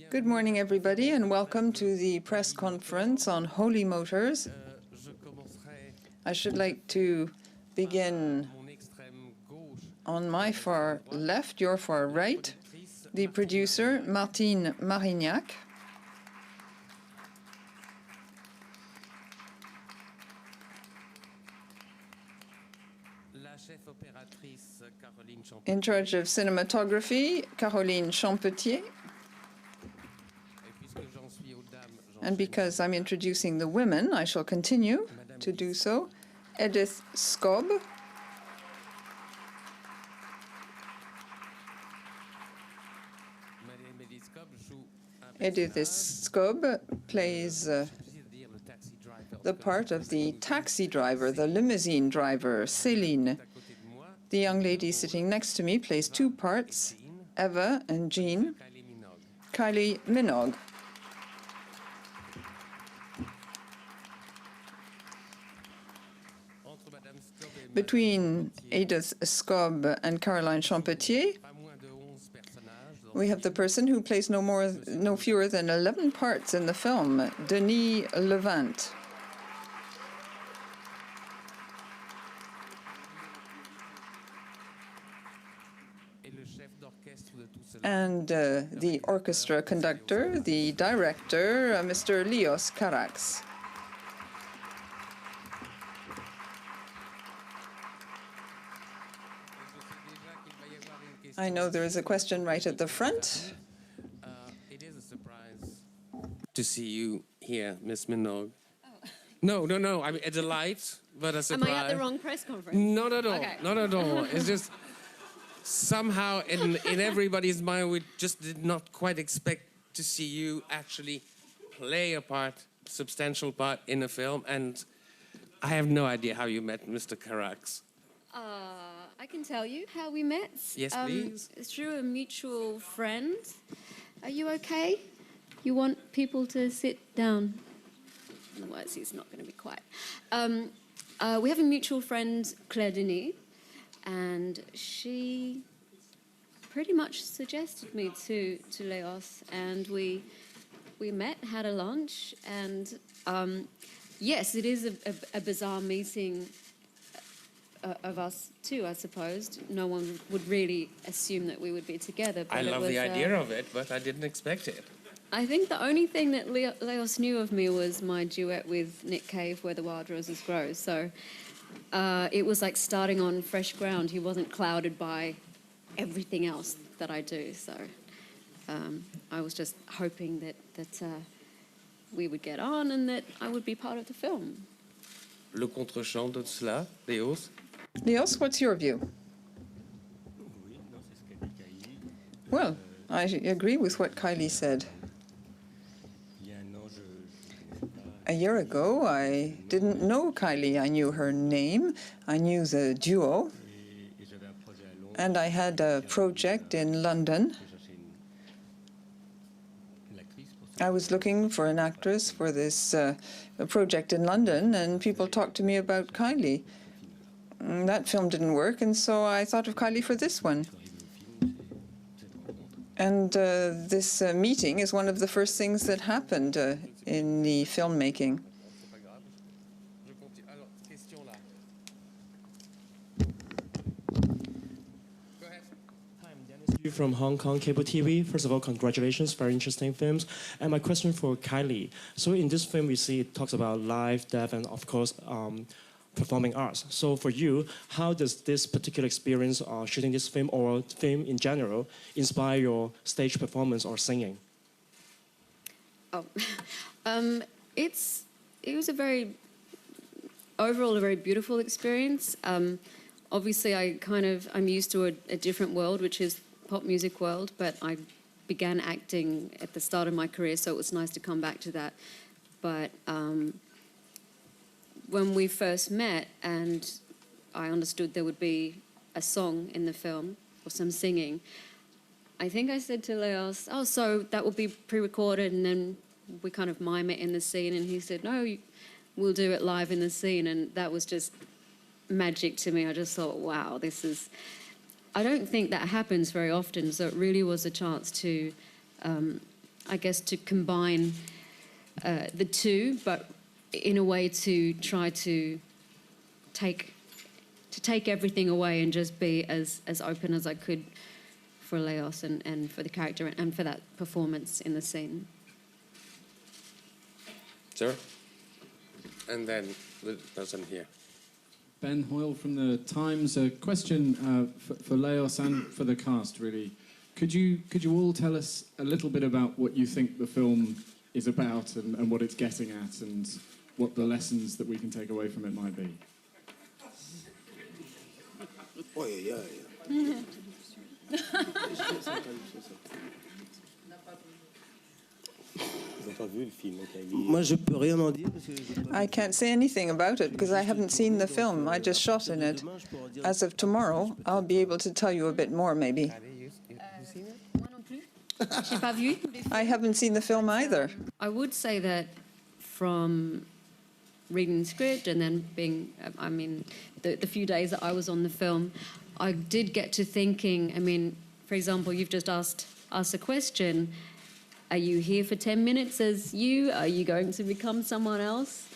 Good morning, everybody, and welcome to the press conference on Holy Motors. I should like to begin on my far left, your far right, the producer, Martine Marignac. In charge of cinematography, Caroline Champetier. And because I'm introducing the women, I shall continue to do so. Edith Scobb. Edith Scobb plays the part of the taxi driver, the limousine driver, Céline. The young lady sitting next to me plays two parts, Eva and Jean. Kylie Minogue. Between Edith Scobb and Caroline Champetier, we have the person who plays no fewer than 11 parts in the film, Denis Levant. And the orchestra conductor, the director, Mr. Leos Carax. I know there is a question right at the front. It is a surprise to see you here, Miss Minogue. Oh. No. I mean, a delight, but a surprise. Am I at the wrong press conference? Not at all. Okay. Not at all. It's just somehow in everybody's mind, we just did not quite expect to see you actually play a part, substantial part in a film. And I have no idea how you met Mr. Carax. I can tell you how we met. Yes, please. It's through a mutual friend. Are you okay? You want people to sit down? Otherwise, he's not going to be quiet. We have a mutual friend, Claire Denis, and she pretty much suggested me to Leos, and we met, had a lunch, and yes, it is a bizarre meeting of us too, I suppose. No one would really assume that we would be together. But I love the idea of it, but I didn't expect it. I think the only thing that Leos knew of me was my duet with Nick Cave, Where the Wild Roses Grow. So it was like starting on fresh ground. He wasn't clouded by everything else that I do. So I was just hoping that we would get on and that I would be part of the film. Le contre-champ de cela, Léos? Leos, what's your view? Well, I agree with what Kylie said. A year ago, I didn't know Kylie. I knew her name. I knew the duo. And I had a project in London. I was looking for an actress for this project in London, and people talked to me about Kylie. That film didn't work, and so I thought of Kylie for this one. And this meeting is one of the first things that happened in the filmmaking. From Hong Kong Cable TV. First of all, congratulations, very interesting films. And my question for Kylie. So in this film, we see it talks about life, death, and of course, performing arts. So for you, how does this particular experience shooting this film or film in general inspire your stage performance or singing? Oh, it was overall a very beautiful experience. Obviously, I'm used to a different world, which is pop music world, but I began acting at the start of my career, so it was nice to come back to that. But when we first met and I understood there would be a song in the film or some singing, I think I said to Leos, oh, so that will be pre-recorded and then we kind of mime it in the scene, and he said, no, we'll do it live in the scene, and that was just magic to me. I just thought, wow, I don't think that happens very often, so it really was a chance to I guess, to combine the two, but in a way to try to take everything away and just be as open as I could for Leos and for the character and for that performance in the scene. Sir? And then the person here. Ben Hoyle from the Times. A question for Leos and for the cast, really. Could you all tell us a little bit about what you think the film is about and what it's getting at and what the lessons that we can take away from it might be? I can't say anything about it because I haven't seen the film. I just shot in it. As of tomorrow, I'll be able to tell you a bit more, maybe. I haven't seen the film either. I would say that from reading the script and then being, the few days that I was on the film, I did get to thinking, for example, you've just asked us a question. Are you here for 10 minutes as you? Are you going to become someone else?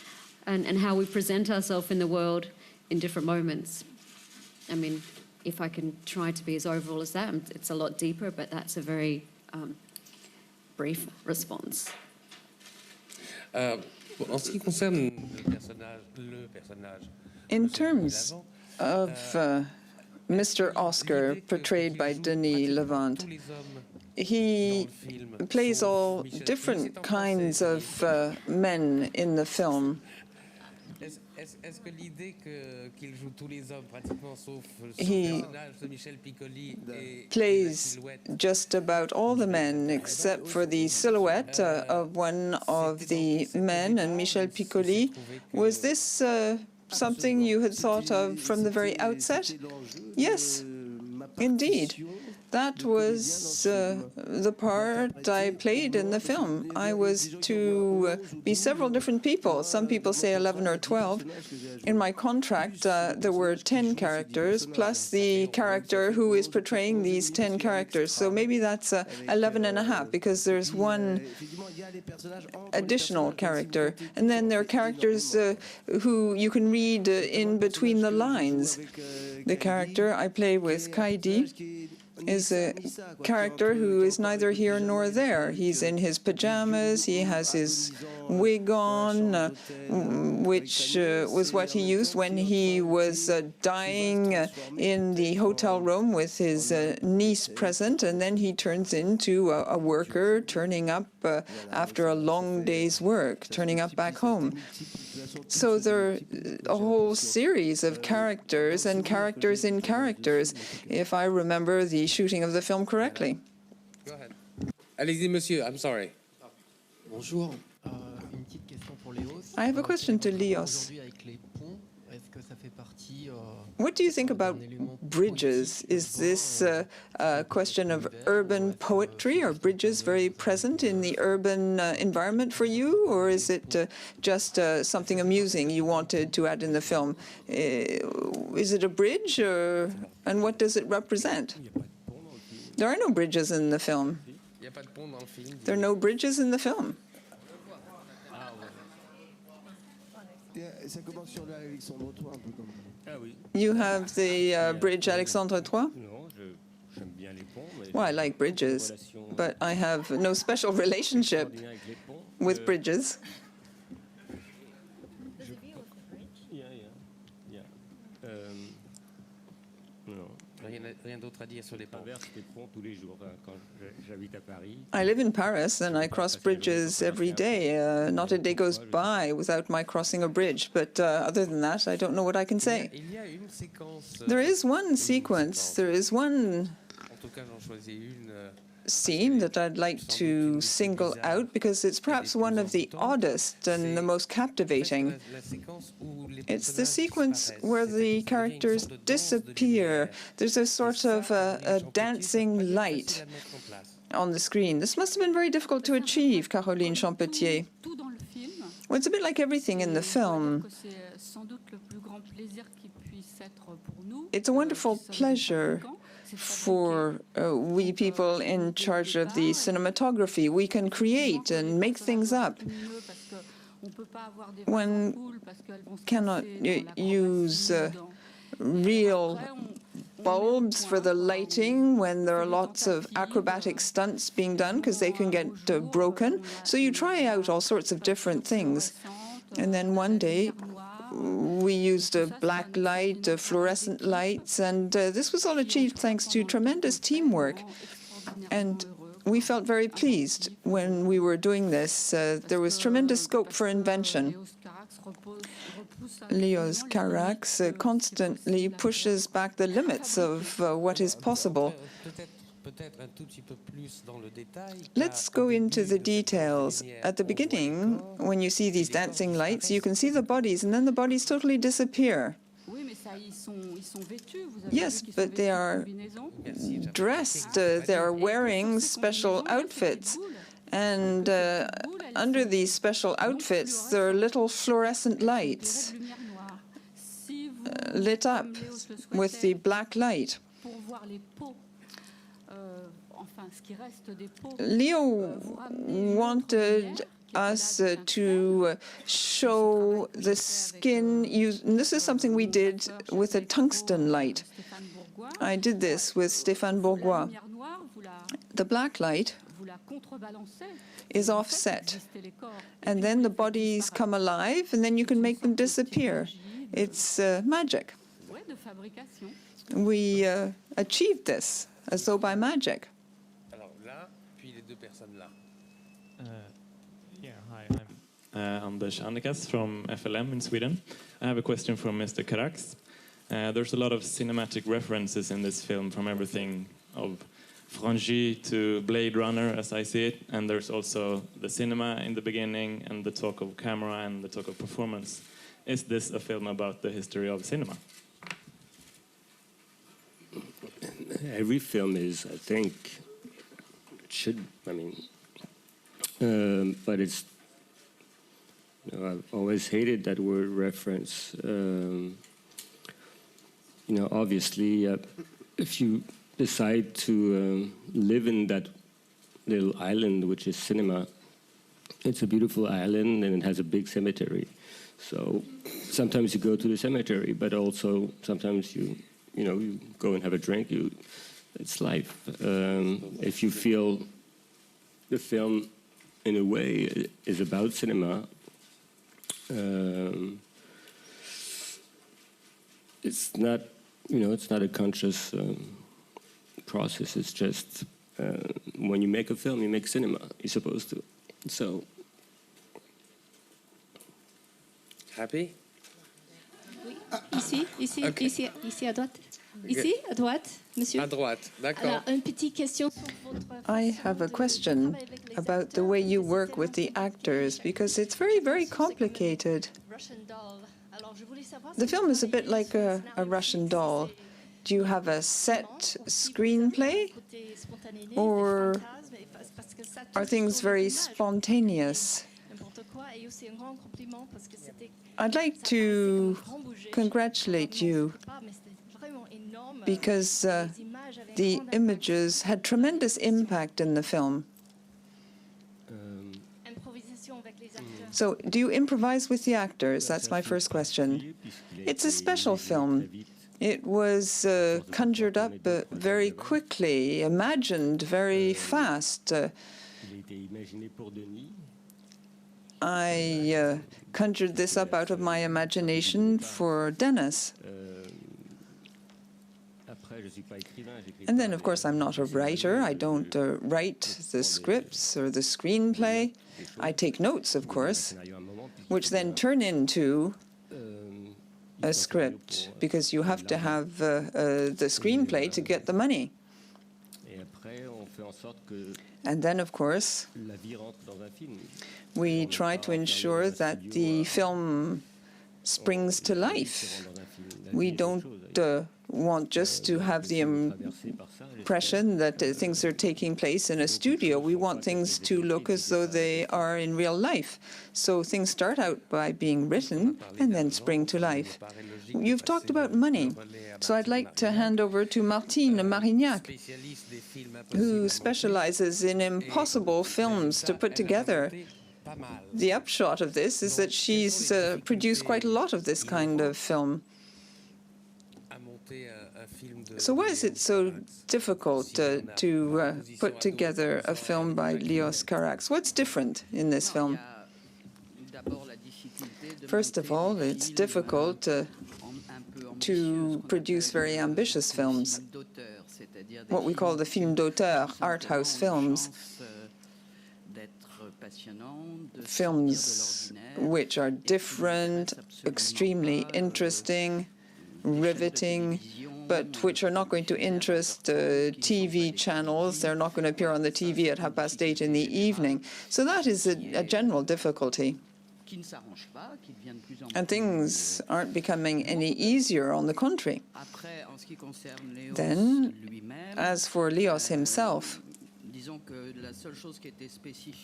And how we present ourselves in the world in different moments. If I can try to be as overall as that, it's a lot deeper, but that's a very brief response. En ce qui concerne le personnage, in terms of Mr. Oscar, portrayed by Denis Lavant, he plays all different kinds of men in the film. Est-ce que l'idée qu'il joue tous les hommes pratiquement sauf He personnage de Michel Piccoli et plays just about all the men except for the silhouette of one of the men, and Michel Piccoli. Was this something you had thought of from the very outset? Yes, indeed. That was the part I played in the film. I was to be several different people. Some people say 11 or 12. In my contract, there were 10 characters, plus the character who is portraying these 10 characters. So maybe that's 11 and a half, because there's one additional character. And then there are characters who you can read in between the lines. The character I play with, Kaidi, is a character who is neither here nor there. He's in his pajamas, he has his wig on, which was what he used when he was dying in the hotel room with his niece present, and then he turns into a worker turning up after a long day's work, turning up back home. So there are a whole series of characters and characters in characters, if I remember the shooting of the film correctly. Go ahead. Allez-y, monsieur. I'm sorry. Bonjour. Une petite question pour Léos. I have a question to Leos. Aujourd'hui, avec les ponts, est-ce que ça fait partie What do you think about bridges? Is this a question of urban poetry? Are bridges very present in the urban environment for you? Or is it just something amusing you wanted to add in the film? Is it a bridge, and what does it represent? There are no bridges in the film. There are no bridges in the film. You have the bridge Alexandre III? Well, I like bridges, but I have no special relationship with bridges. I live in Paris and I cross bridges every day. Not a day goes by without my crossing a bridge, but other than that, I don't know what I can say. There is one sequence, there is one scene that I'd like to single out because it's perhaps one of the oddest and the most captivating. It's the sequence where the characters disappear. There's a sort of a dancing light on the screen. This must have been very difficult to achieve, Caroline Champetier. Well, it's a bit like everything in the film. It's a wonderful pleasure for we people in charge of the cinematography. We can create and make things up. One cannot use real bulbs for the lighting when there are lots of acrobatic stunts being done, because they can get broken. So you try out all sorts of different things. And then one day we used a black light, fluorescent lights, and this was all achieved thanks to tremendous teamwork. And we felt very pleased when we were doing this. There was tremendous scope for invention. Leo's Carax constantly pushes back the limits of what is possible. Let's go into the details. At the beginning, when you see these dancing lights, you can see the bodies, and then the bodies totally disappear. Yes, but they are dressed, they are wearing special outfits. And under these special outfits, there are little fluorescent lights lit up with the black light. Leo wanted us to show the skin. And this is something we did with a tungsten light. I did this with Stéphane Bourgois. The black light is offset, and then the bodies come alive, and then you can make them disappear. It's magic. We achieved this as though by magic. Yeah, hi, I'm Anders Annikas from FLM in Sweden. I have a question from Mr. Carax. There's a lot of cinematic references in this film, from everything of Frangy to Blade Runner, as I see it, and there's also the cinema in the beginning, and the talk of camera, and the talk of performance. Is this a film about the history of cinema? Every film is, I think, but it's, I've always hated that word reference. Obviously, if you decide to live in that little island, which is cinema, it's a beautiful island and it has a big cemetery. So sometimes you go to the cemetery, but also sometimes you go and have a drink. It's life. If you feel the film, in a way, is about cinema, it's not, it's not a conscious process. It's just when you make a film, you make cinema. You're supposed to. So. Happy? Oui. Ici, Okay. ici à droite. Ici, à droite, monsieur. À droite, d'accord. Alors, une petite question sur votre I have a question about the way you work with the actors, because it's very, very complicated. The film is a bit like a Russian doll. Do you have a set screenplay, or are things very spontaneous? I'd like to congratulate you, because the images had tremendous impact in the film. So, do you improvise with the actors? That's my first question. It's a special film. It was conjured up very quickly, imagined very fast. I conjured this up out of my imagination for Dennis. And then, of course, I'm not a writer. I don't write the scripts or the screenplay. I take notes, of course, which then turn into a script, because you have to have the screenplay to get the money. And then, of course, we try to ensure that the film springs to life. We don't want just to have the impression that things are taking place in a studio. We want things to look as though they are in real life. So things start out by being written and then spring to life. You've talked about money, so I'd like to hand over to Martine Marignac, who specializes in impossible films to put together. The upshot of this is that she's produced quite a lot of this kind of film. So why is it so difficult to put together a film by Leos Carax? What's different in this film? First of all, it's difficult to produce very ambitious films, what we call the film d'auteur, art house films. Films which are different, extremely interesting, riveting, but which are not going to interest TV channels. They're not going to appear on the TV at 8:30 in the evening. So that is a general difficulty. And things aren't becoming any easier, on the contrary. Then, as for Leos himself,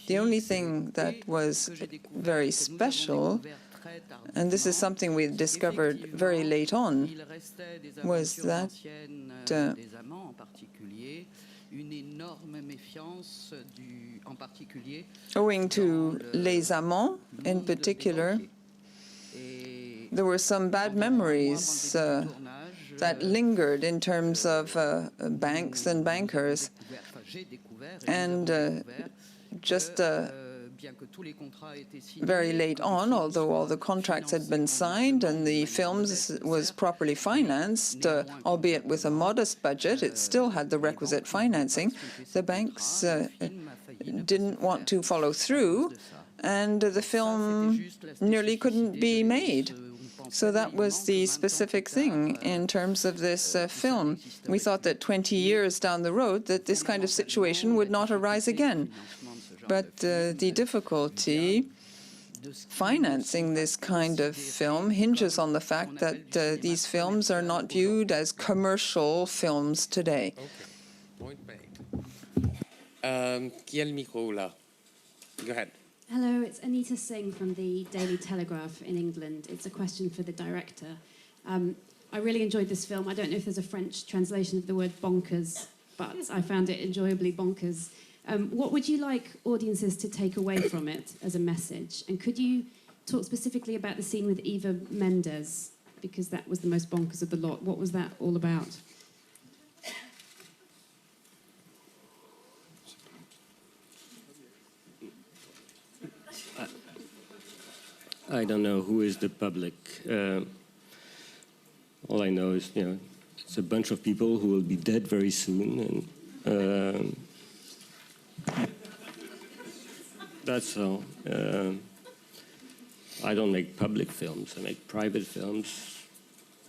the only thing that was very special, and this is something we discovered very late on, was that owing to Les Amants in particular, there were some bad memories that lingered in terms of banks and bankers. And just very late on, although all the contracts had been signed and the films was properly financed, albeit with a modest budget, it still had the requisite financing. The banks didn't want to follow through, and the film nearly couldn't be made. So that was the specific thing in terms of this film. We thought that 20 years down the road that this kind of situation would not arise again. But the difficulty financing this kind of film hinges on the fact that these films are not viewed as commercial films today. Okay, point made. Qui a le micro là? Go ahead. Hello, it's Anita Singh from the Daily Telegraph in England. It's a question for the director. I really enjoyed this film. I don't know if there's a French translation of the word bonkers, but I found it enjoyably bonkers. What would you like audiences to take away from it as a message? And could you talk specifically about the scene with Eva Mendes? Because that was the most bonkers of the lot. What was that all about? I don't know who is the public. All I know is, it's a bunch of people who will be dead very soon, and that's all. I don't make public films. I make private films.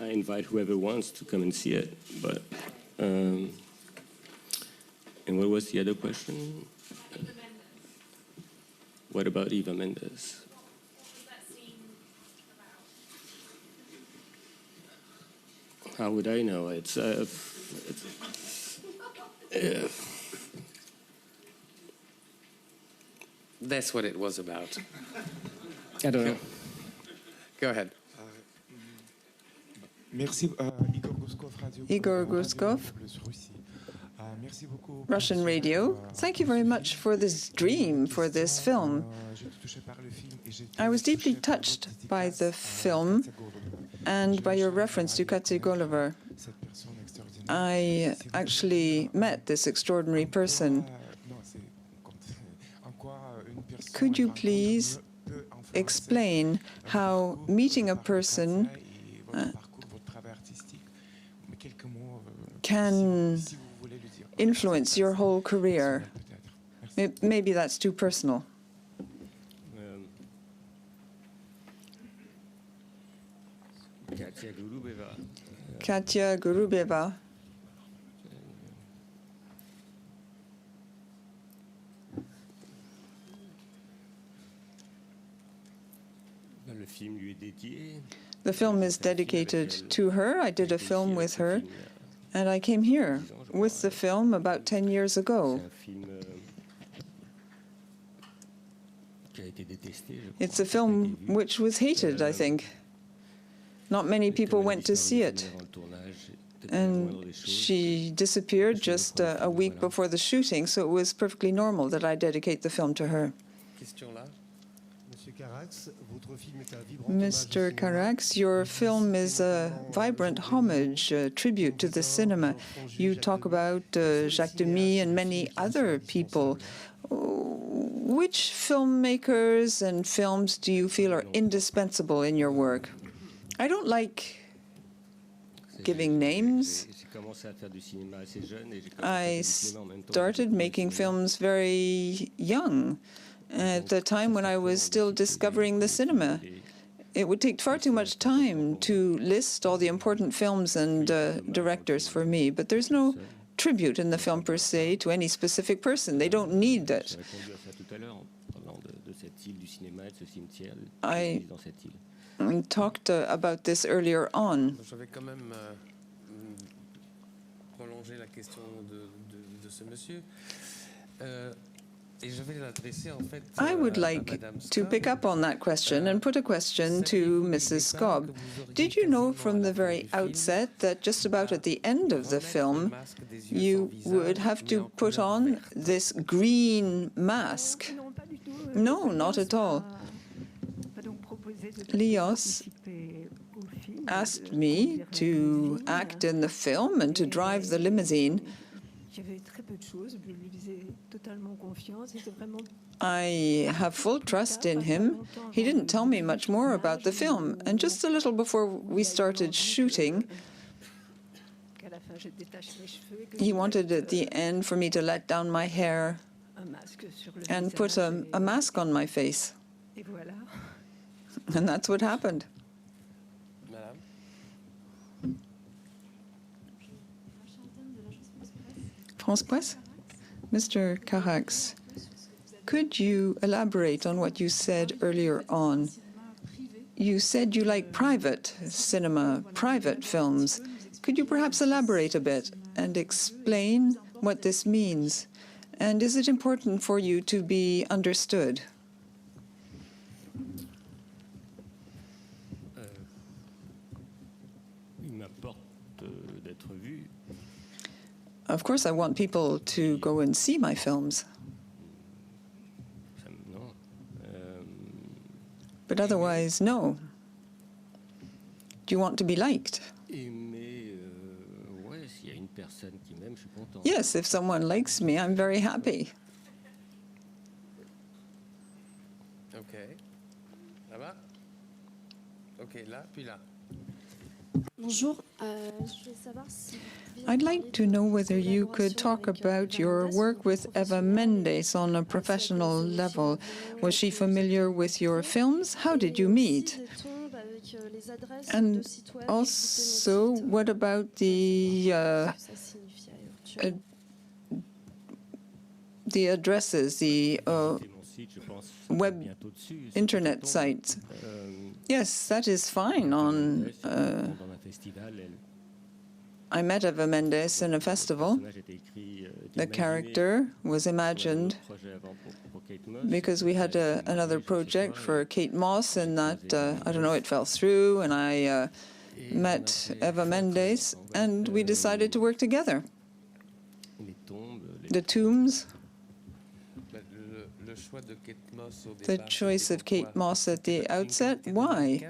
I invite whoever wants to come and see it. But and what was the other question? What about Eva Mendes? How would I know? That's what it was about. I don't know. Go ahead. Merci, Igor Guskov, Russian Radio. Thank you very much for this dream, for this film. I was deeply touched by the film and by your reference to Katya Golover. I actually met this extraordinary person. Could you please explain how meeting a person can influence your whole career? Maybe that's too personal. Katya Gurubeva. The film is dedicated to her. I did a film with her, and I came here with the film about 10 years ago. It's a film which was hated, I think. Not many people went to see it. And she disappeared just a week before the shooting, so it was perfectly normal that I dedicate the film to her. Mr. Carax, your film is a vibrant homage, a tribute to the cinema. You talk about Jacques Demy and many other people. Which filmmakers and films do you feel are indispensable in your work? I don't like giving names. I started making films very young, at the time when I was still discovering the cinema. It would take far too much time to list all the important films and directors for me, but there's no tribute in the film per se to any specific person. They don't need it. I talked about this earlier on. I would like to pick up on that question and put a question to Mrs. Scobb. Did you know from the very outset that just about at the end of the film, you would have to put on this green mask? No, not at all. Leos asked me to act in the film and to drive the limousine. I have full trust in him. He didn't tell me much more about the film. And just a little before we started shooting, he wanted at the end for me to let down my hair and put a mask on my face. And that's what happened. France Presse? Mr. Carax, could you elaborate on what you said earlier on? You said you like private cinema, private films. Could you perhaps elaborate a bit and explain what this means? And is it important for you to be understood? Of course, I want people to go and see my films. But otherwise, no. Do you want to be liked? Yes, if someone likes me, I'm very happy. Okay. Là-bas? Okay, là, puis là. Bonjour. Je voulais savoir si... I'd like to know whether you could talk about your work with Eva Mendes on a professional level. Was she familiar with your films? How did you meet? And also, what about the addresses, the web internet sites? Yes, that is fine. I met Eva Mendes in a festival. The character was imagined because we had another project for Kate Moss, and that, I don't know, it fell through, and I met Eva Mendes, and we decided to work together. The tombs, the choice of Kate Moss at the outset, why?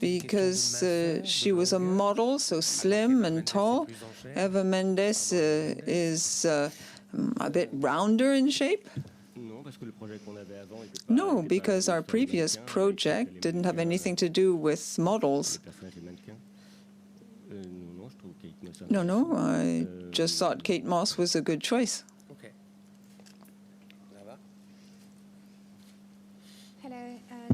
Because she was a model, so slim and tall. Eva Mendes is a bit rounder in shape. No, because our previous project didn't have anything to do with models. No, I just thought Kate Moss was a good choice.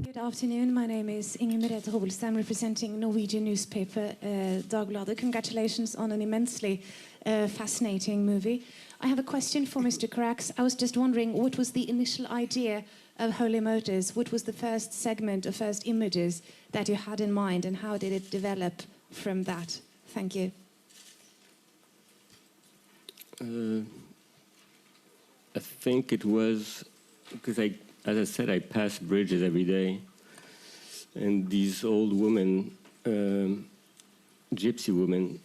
Good afternoon. My name is Inger Merete Robelst. I'm representing Norwegian newspaper Dagbladet. Congratulations on an immensely fascinating movie. I have a question for Mr. Carax. I was just wondering, what was the initial idea of Holy Motors? What was the first segment or first images that you had in mind, and how did it develop from that? Thank you. I think it was because as I said, I pass bridges every day, and these old women, gypsy women,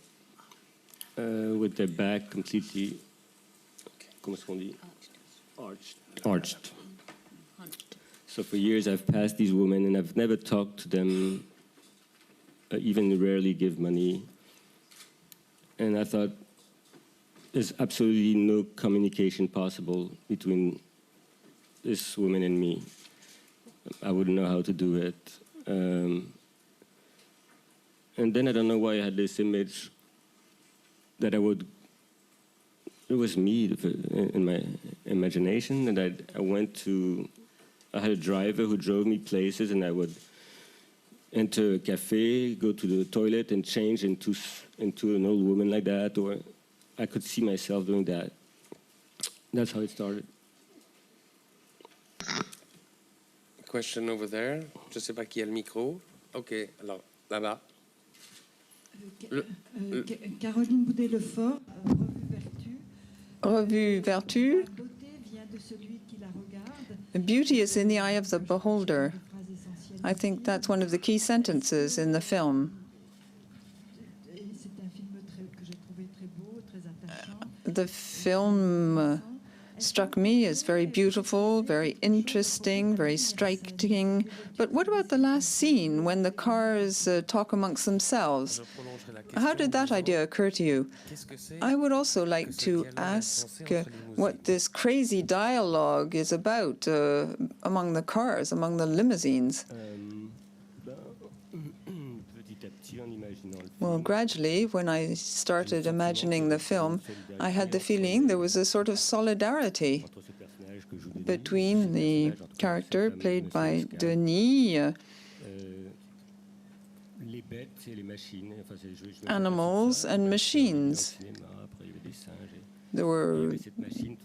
with their back completely, arched. So for years I've passed these women, and I've never talked to them, even rarely give money. And I thought, there's absolutely no communication possible between this woman and me. I wouldn't know how to do it. And then I don't know why I had this image that it was me in my imagination, and I had a driver who drove me places, and I would enter a cafe, go to the toilet, and change into an old woman like that, or I could see myself doing that. That's how it started. Question over there. Je sais pas qui a le micro. Ok, alors là-bas. Caroline Boudet-Lefort, Revue Vertu. Beauty is in the eye of the beholder. I think that's one of the key sentences in the film. The film struck me as very beautiful, very interesting, very striking. But what about the last scene when the cars talk amongst themselves? How did that idea occur to you? I would also like to ask what this crazy dialogue is about among the cars, among the limousines. Well, gradually, when I started imagining the film, I had the feeling there was a sort of solidarity between the character played by Denis, animals and machines. There were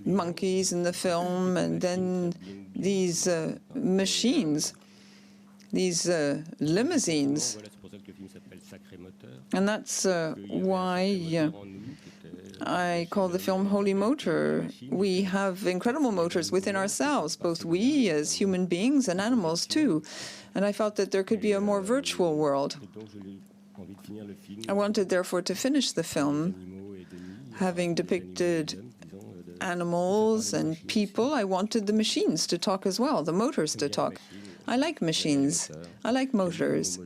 monkeys in the film, and then these machines, these limousines. And that's why I call the film Holy Motor. We have incredible motors within ourselves, both we as human beings and animals too. And I felt that there could be a more virtual world. I wanted, therefore, to finish the film having depicted animals and people. I wanted the machines to talk as well, the motors to talk. I like machines. I like motors.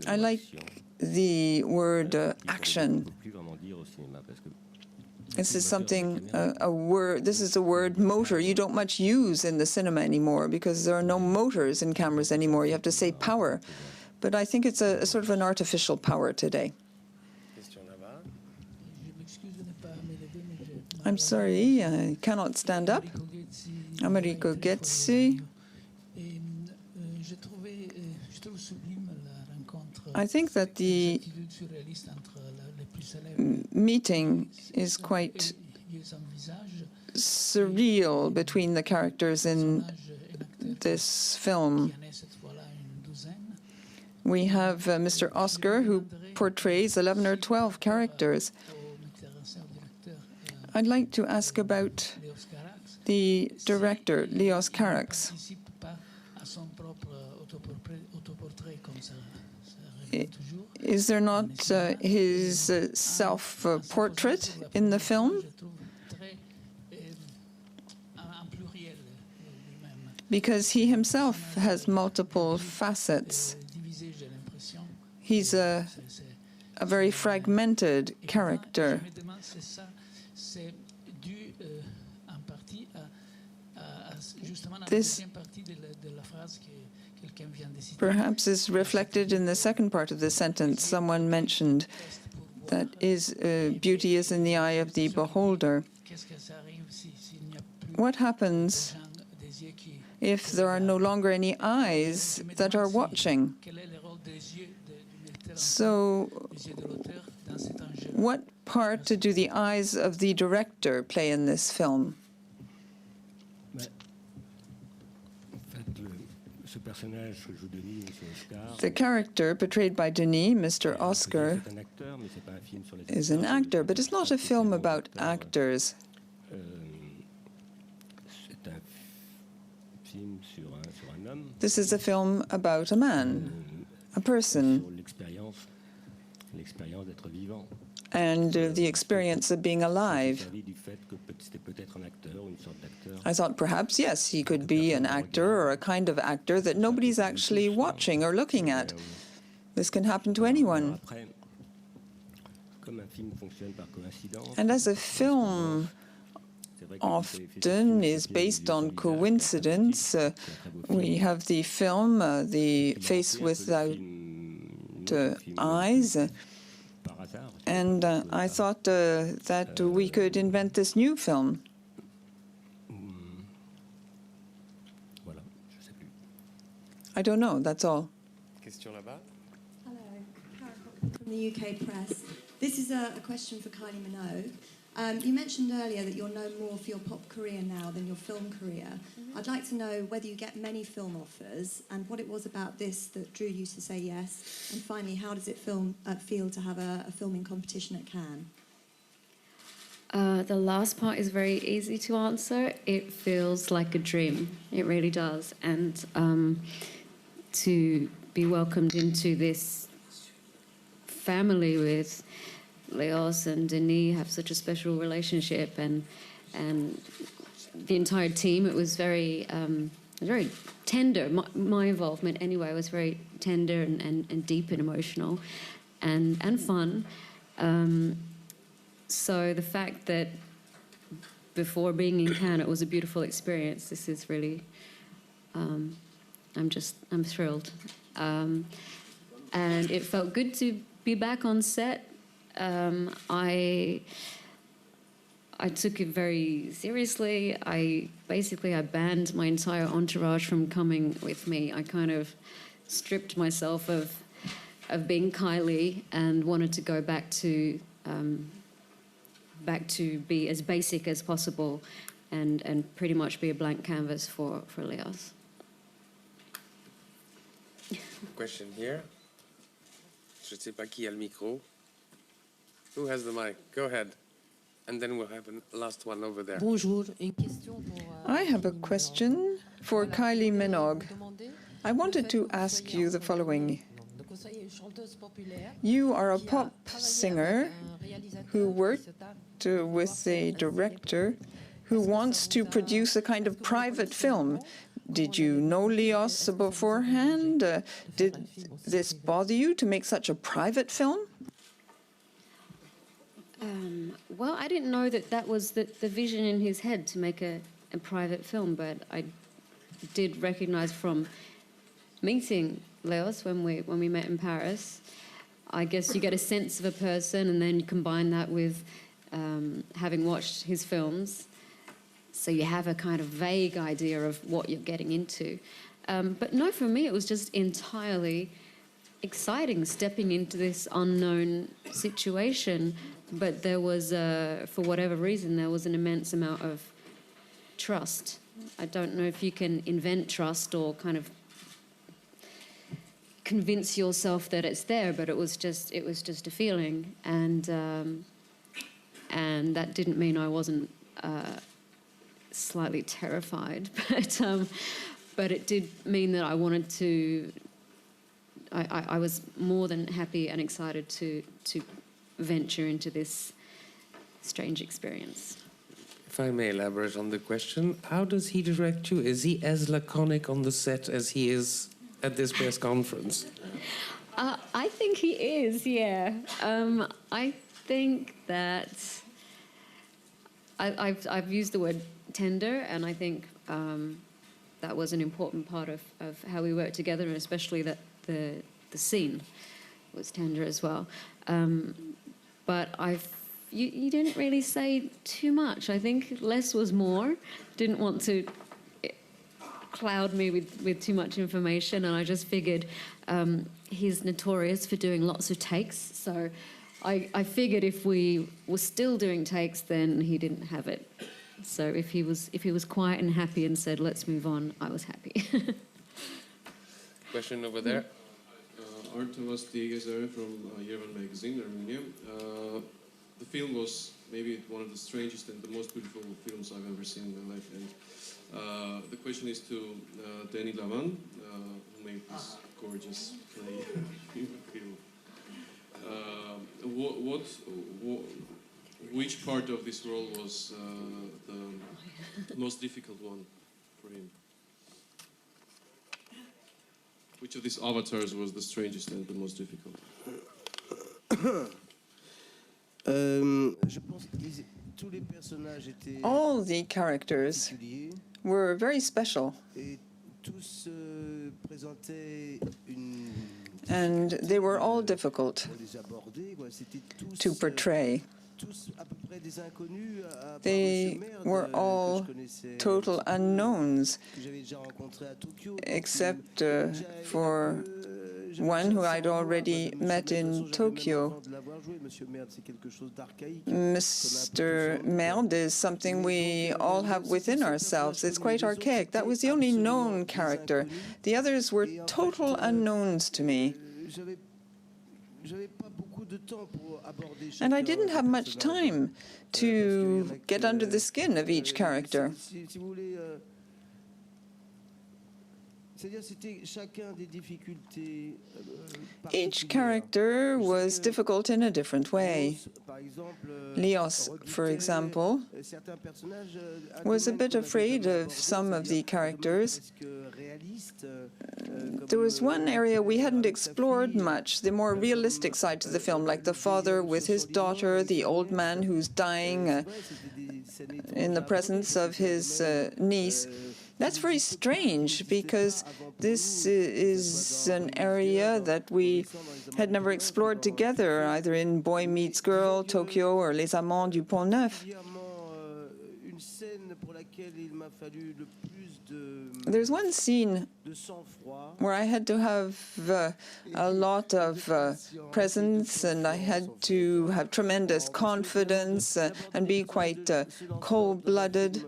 I like the word action. This is something, a word, this is a word, motor, you don't much use in the cinema anymore because there are no motors in cameras anymore. You have to say power. But I think it's a sort of an artificial power today. I'm sorry, I cannot stand up. Americo Getzi. I think that the meeting is quite surreal between the characters in this film. We have Mr. Oscar, who portrays 11 or 12 characters. I'd like to ask about the director, Leos Carax. Is there not his self-portrait in the film? Because he himself has multiple facets. He's a very fragmented character. This perhaps is reflected in the second part of the sentence someone mentioned, that is, beauty is in the eye of the beholder. What happens if there are no longer any eyes that are watching? So What part do the eyes of the director play in this film? The character portrayed by Denis, Mr. Oscar, is an actor, but it's not a film about actors. This is a film about a man, a person, and the experience of being alive. I thought perhaps, yes, he could be an actor or a kind of actor that nobody's actually watching or looking at. This can happen to anyone. And as a film often is based on coincidence, we have the film, The Face Without Eyes, and I thought that we could invent this new film. I don't know, that's all. Question là-bas. Hello, Carax from the UK Press. This is a question for Kylie Minogue. You mentioned earlier that you're known more for your pop career now than your film career. I'd like to know whether you get many film offers and what it was about this that drew you to say yes. And finally, how does it feel to have a filming competition at Cannes? The last part is very easy to answer. It feels like a dream. It really does. And to be welcomed into this family with Leos and Denis, have such a special relationship, and the entire team, it was very tender. My involvement anyway was very tender and deep and emotional and fun. So the fact that before being in Cannes it was a beautiful experience, this is really, I'm thrilled. And it felt good to be back on set. I took it very seriously. I banned my entire entourage from coming with me. I kind of stripped myself of being Kylie and wanted to go back to be as basic as possible and pretty much be a blank canvas for Leos. Question here. Je ne sais pas qui a le micro. Who has the mic? Go ahead. And then we'll have a last one over there. Bonjour, une question pour, I have a question for Kylie Minogue. I wanted to ask you the following. You are a pop singer who worked with a director who wants to produce a kind of private film. Did you know Leos beforehand? Did this bother you to make such a private film? Well, I didn't know that was the vision in his head to make a private film, but I did recognise from meeting Leos when we met in Paris. I guess you get a sense of a person and then you combine that with having watched his films. So you have a kind of vague idea of what you're getting into. But no, for me, it was just entirely exciting stepping into this unknown situation. But there was, for whatever reason, there was an immense amount of trust. I don't know if you can invent trust or kind of convince yourself that it's there, but it was just a feeling, and that didn't mean I wasn't slightly terrified, but it did mean that I wanted to. I was more than happy and excited to venture into this strange experience. If I may elaborate on the question, how does he direct you? Is he as laconic on the set as he is at this press conference? I think he is, yeah. I think that I've used the word tender, and I think that was an important part of how we worked together, and especially that the scene was tender as well. But you didn't really say too much. I think less was more. Didn't want to cloud me with too much information, and I just figured he's notorious for doing lots of takes, so I figured if we were still doing takes, then he didn't have it. So if he was quiet and happy and said, let's move on, I was happy. Question over there. Arndt was from Yerevan magazine, Armenia. The film was maybe one of the strangest and the most beautiful films I've ever seen in my life. And the question is to Danny Lavan, who made this gorgeous play in the film. Which part of this role was the most difficult one for him? Which of these avatars was the strangest and the most difficult? All the characters were very special. And they were all difficult to portray. They were all total unknowns, except for one who I'd already met in Tokyo. Mr. Merde is something we all have within ourselves. It's quite archaic. That was the only known character. The others were total unknowns to me. And I didn't have much time to get under the skin of each character. Each character was difficult in a different way. Leos, for example, was a bit afraid of some of the characters. There was one area we hadn't explored much, the more realistic side to the film, like the father with his daughter, the old man who's dying in the presence of his niece. That's very strange, because this is an area that we had never explored together, either in Boy Meets Girl, Tokyo, or Les Amants du Pont Neuf. There's one scene where I had to have a lot of presence, and I had to have tremendous confidence and be quite cold-blooded.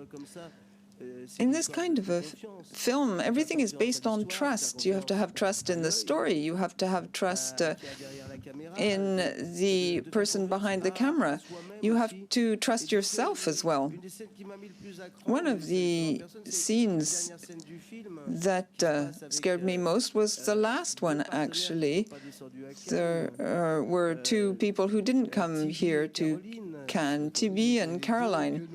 In this kind of a film, everything is based on trust. You have to have trust in the story. You have to have trust in the person behind the camera. You have to trust yourself as well. One of the scenes that scared me most was the last one, actually. There were two people who didn't come here to Cannes, Tibi and Caroline,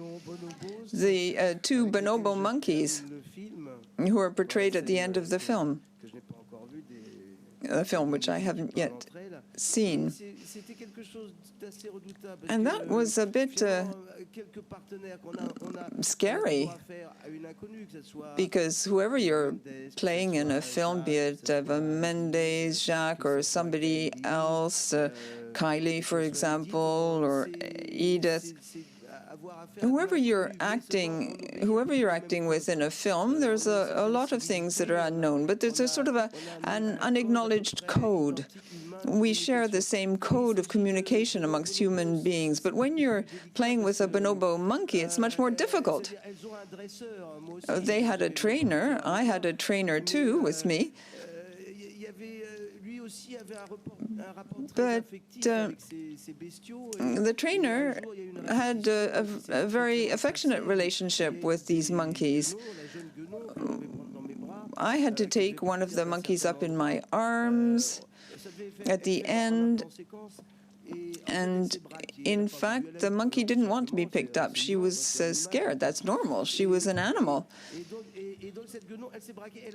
the two bonobo monkeys who are portrayed at the end of the film, a film which I haven't yet seen. And that was a bit scary, because whoever you're playing in a film, be it Eva Mendes, Jacques, or somebody else, Kylie, for example, or Edith, whoever you're acting with in a film, there's a lot of things that are unknown, but there's a sort of an unacknowledged code. We share the same code of communication amongst human beings, but when you're playing with a bonobo monkey, it's much more difficult. They had a trainer. I had a trainer too with me. But the trainer had a very affectionate relationship with these monkeys. I had to take one of the monkeys up in my arms at the end, and in fact, the monkey didn't want to be picked up. She was scared. That's normal. She was an animal.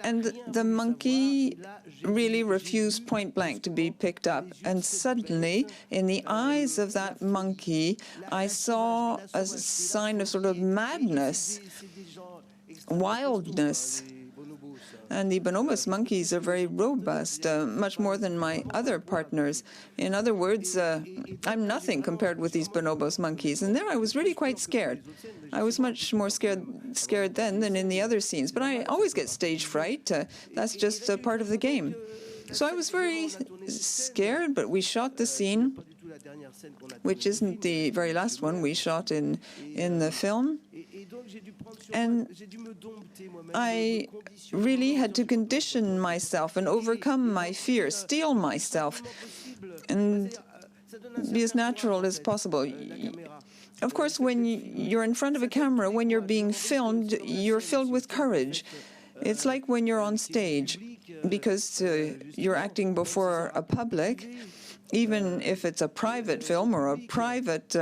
And the monkey really refused point blank to be picked up. And suddenly, in the eyes of that monkey, I saw a sign of sort of madness, wildness. And the bonobos monkeys are very robust, much more than my other partners. In other words, I'm nothing compared with these bonobos monkeys. And there I was really quite scared. I was much more scared then than in the other scenes. But I always get stage fright. That's just a part of the game. So I was very scared, but we shot the scene. which isn't the very last one we shot in the film. And I really had to condition myself and overcome my fear, steel myself, and be as natural as possible. Of course, when you're in front of a camera, when you're being filmed, you're filled with courage. It's like when you're on stage, because you're acting before a public, even if it's a private film or a private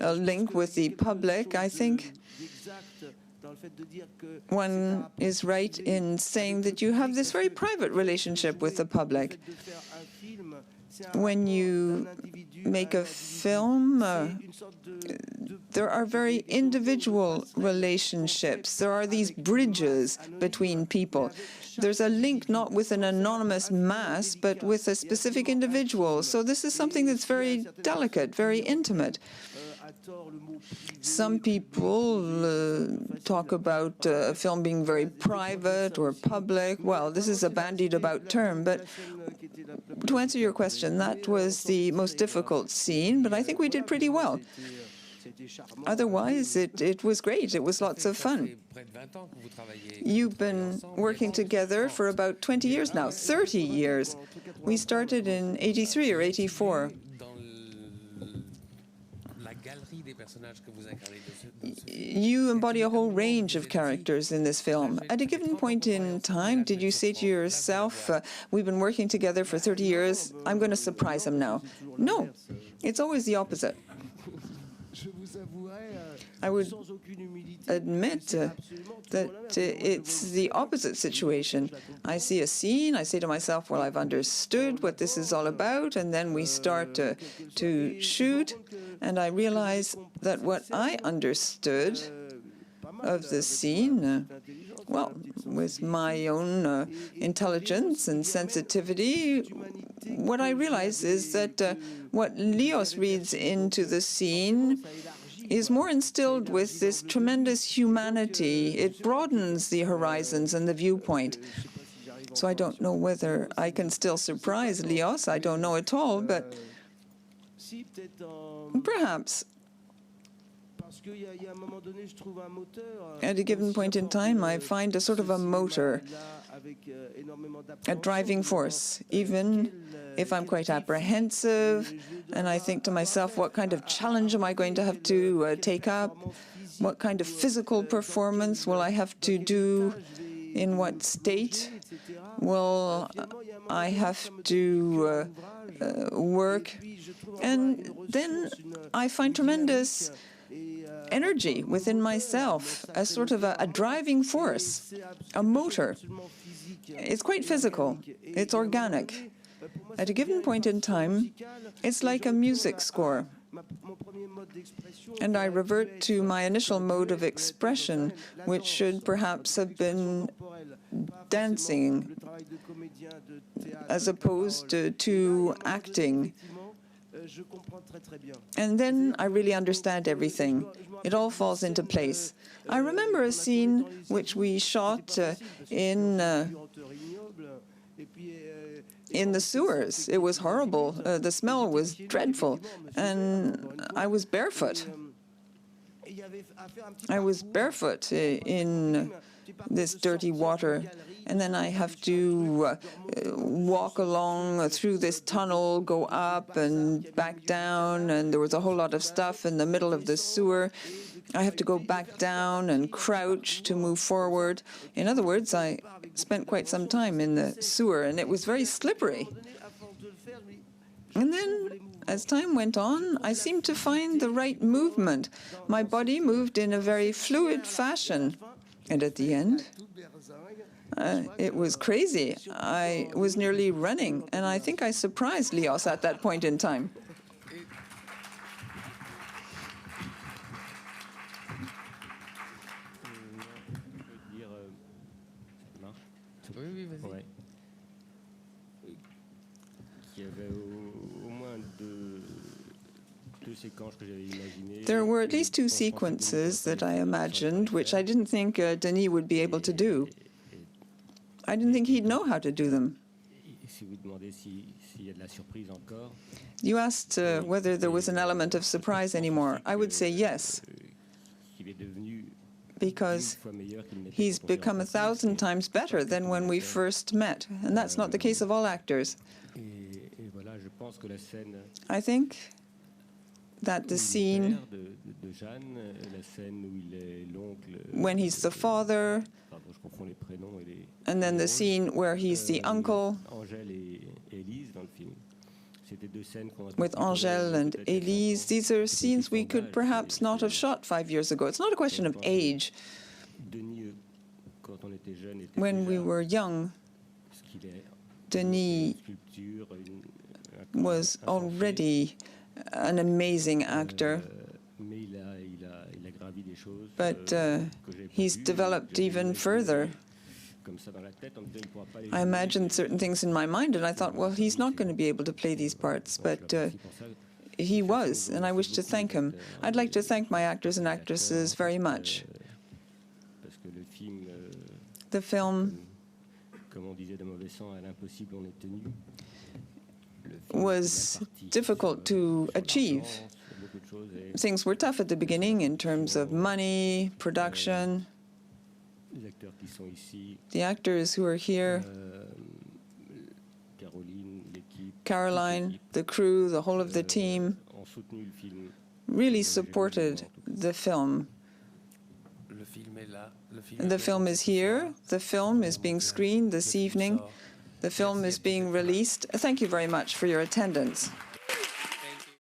link with the public. I think one is right in saying that you have this very private relationship with the public. When you make a film, there are very individual relationships. There are these bridges between people. There's a link not with an anonymous mass, but with a specific individual. So this is something that's very delicate, very intimate. Some people talk about a film being very private or public. Well, this is a bandied about term, but to answer your question, that was the most difficult scene, but I think we did pretty well. Otherwise, it was great. It was lots of fun. You've been working together for about 20 years now, 30 years. We started in 83 or 84. You embody a whole range of characters in this film. At a given point in time, did you say to yourself, we've been working together for 30 years, I'm going to surprise him now? No, it's always the opposite. I would admit that it's the opposite situation. I see a scene, I say to myself, well, I've understood what this is all about, and then we start to shoot, and I realize that what I understood of the scene, well, with my own intelligence and sensitivity, what I realize is that what Leos reads into the scene is more instilled with this tremendous humanity. It broadens the horizons and the viewpoint. So I don't know whether I can still surprise Leos. I don't know at all, but perhaps. At a given point in time, I find a sort of a motor, a driving force, even if I'm quite apprehensive, and I think to myself, what kind of challenge am I going to have to take up? What kind of physical performance will I have to do? In what state will I have to work? And then I find tremendous energy within myself, a sort of a driving force, a motor. It's quite physical, it's organic. At a given point in time, it's like a music score. And I revert to my initial mode of expression, which should perhaps have been dancing as opposed to acting. And then I really understand everything. It all falls into place. I remember a scene which we shot in the sewers. It was horrible. The smell was dreadful. And I was barefoot. I was barefoot in this dirty water. And then I have to walk along through this tunnel, go up and back down, and there was a whole lot of stuff in the middle of the sewer. I have to go back down and crouch to move forward. In other words, I spent quite some time in the sewer, and it was very slippery. And then, as time went on, I seemed to find the right movement. My body moved in a very fluid fashion. And at the end, it was crazy. I was nearly running, and I think I surprised Leos at that point in time. There were at least two sequences that I imagined, which I didn't think Denis would be able to do. I didn't think he'd know how to do them. You asked whether there was an element of surprise anymore. I would say yes, because he's become 1,000 times better than when we first met, and that's not the case of all actors. I think that the scene when he's the father, and then the scene where he's the uncle, with Angèle and Élise, these are scenes we could perhaps not have shot 5 years ago. It's not a question of age. When we were young, Denis was already an amazing actor, but he's developed even further. I imagined certain things in my mind, and I thought, well, he's not going to be able to play these parts, but he was, and I wish to thank him. I'd like to thank my actors and actresses very much. The film was difficult to achieve. Things were tough at the beginning in terms of money, production. The actors who are here, Caroline, the crew, the whole of the team, really supported the film. The film is here. The film is being screened this evening. The film is being released. Thank you very much for your attendance.